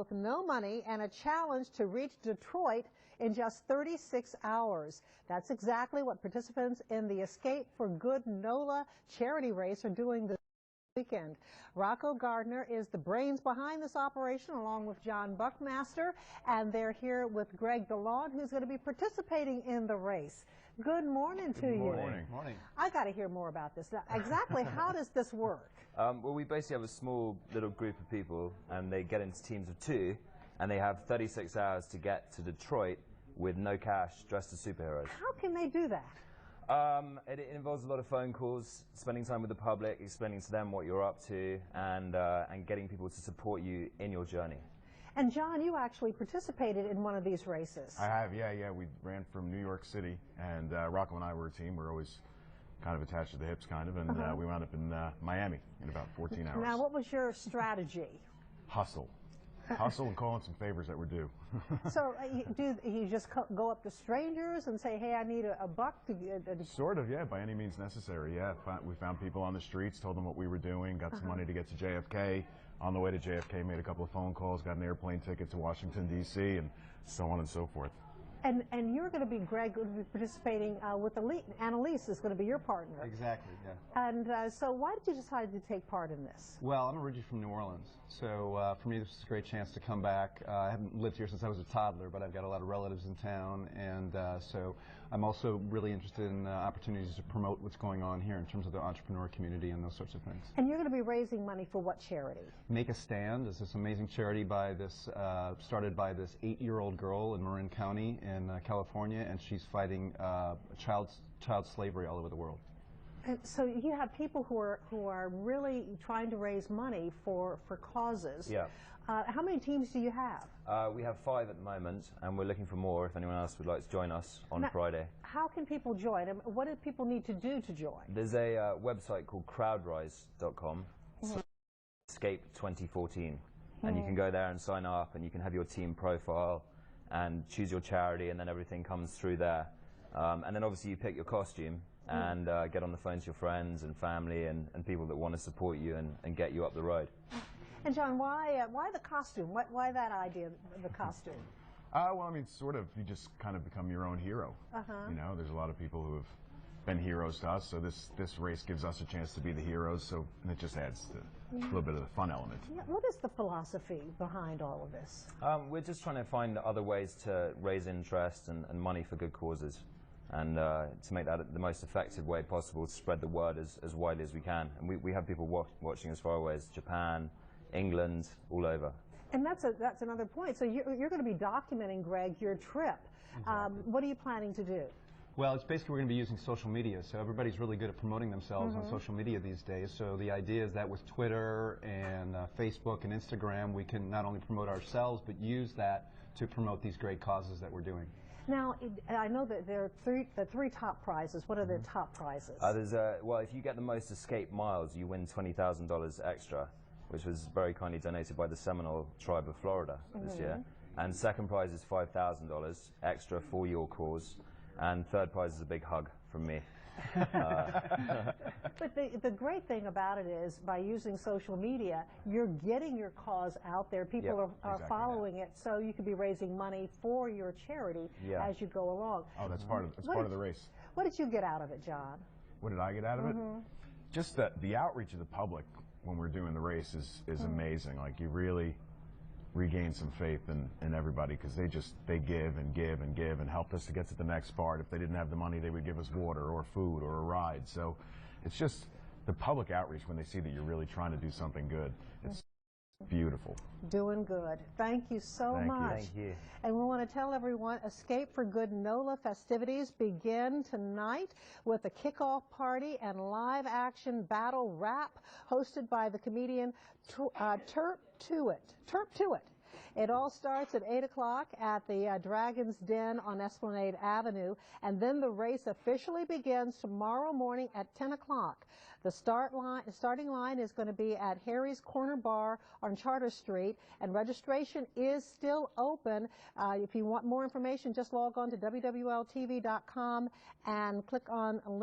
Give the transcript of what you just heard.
with no money and a challenge to reach Detroit in just 36 hours. That's exactly what participants in the Escape for Good NOLA charity race are doing this weekend. Rocco Gardner is the brains behind this operation, along with John Buckmaster, and they're here with Greg Delaune, who's going to be participating in the race. Good morning to you. Good morning. Morning. I got to hear more about this. Now, exactly how does this work? Well, we basically have a small little group of people, and they get into teams of 2, and they have 36 hours to get to Detroit with no cash, dressed as superheroes. How can they do that? It involves a lot of phone calls, spending time with the public, explaining to them what you're up to, and getting people to support you in your journey. And John, you actually participated in one of these races. I have, yeah. We ran from New York City, and Rocco and I were a team. We're always kind of attached to the hips, kind of, and we wound up in Miami in about 14 hours. Now, what was your strategy? Hustle. Hustle and call in some favors that were due. So do you just go up to strangers and say, hey, I need a buck to get Sort of, yeah, by any means necessary, yeah. We found people on the streets, told them what we were doing, got some money to get to JFK. On the way to JFK, made a couple of phone calls, got an airplane ticket to Washington, D.C., and so on and so forth. And you're going to be, Greg, going to be participating with Annalise is going to be your partner. Exactly, yeah. And so why did you decide to take part in this? Well, I'm originally from New Orleans, so for me this is a great chance to come back. I haven't lived here since I was a toddler, but I've got a lot of relatives in town, and so I'm also really interested in opportunities to promote what's going on here in terms of the entrepreneur community and those sorts of things. And you're going to be raising money for what charity? Make a Stand is this amazing charity by this, started by this 8-year-old girl in Marin County in California, and she's fighting child slavery all over the world. And so you have people who are really trying to raise money for causes. Yeah. How many teams do you have? We have 5 at the moment, and we're looking for more if anyone else would like to join us on Friday. How can people join? And what do people need to do to join? There's a website called crowdrise.com, Escape 2014, and you can go there and sign up, and you can have your team profile and choose your charity, and then everything comes through there. And then obviously you pick your costume and get on the phone to your friends and family and people that want to support you and get you up the road. And John, why the costume? Why that idea, the costume? Well, I mean, sort of, you just kind of become your own hero. You know, there's a lot of people who have been heroes to us, so this race gives us a chance to be the heroes, so it just adds to a little bit of the fun element. Yeah, what is the philosophy behind all of this? We're just trying to find other ways to raise interest and money for good causes, and to make that the most effective way possible to spread the word as widely as we can. And we have people watching as far away as Japan, England, all over. And that's another point. So you're going to be documenting, Greg, your trip. Exactly. What are you planning to do? Well, it's basically we're going to be using social media, so everybody's really good at promoting themselves on social media these days. So the idea is that with Twitter and Facebook and Instagram, we can not only promote ourselves, but use that to promote these great causes that we're doing. Now, I know that there are the three top prizes. What are the top prizes? Well, if you get the most escape miles, you win $20,000 extra, which was very kindly donated by the Seminole tribe of Florida this year. And second prize is $5,000 extra for your cause. And third prize is a big hug from me. But the great thing about it is, by using social media, you're getting your cause out there. People are following it, so you could be raising money for your charity as you go along. Oh, that's part of the race. What did you get out of it, John? What did I get out of it? Just the outreach of the public when we're doing the race is amazing. Like, you really regain some faith in everybody, because they give and give and give and helped us to get to the next part. If they didn't have the money, they would give us water or food or a ride. So it's just the public outreach when they see that you're really trying to do something good. It's beautiful. Doing good. Thank you so much. Thank you. And we want to tell everyone, Escape for Good NOLA festivities begin tonight with a kickoff party and live action battle rap hosted by the comedian Terp Tuitt. It all starts at 8 o'clock at the Dragon's Den on Esplanade Avenue, and then the race officially begins tomorrow morning at 10 o'clock. The starting line is going to be at Harry's Corner Bar on Charter Street, and registration is still open. If you want more information, just log on to WWLTV.com and click on link.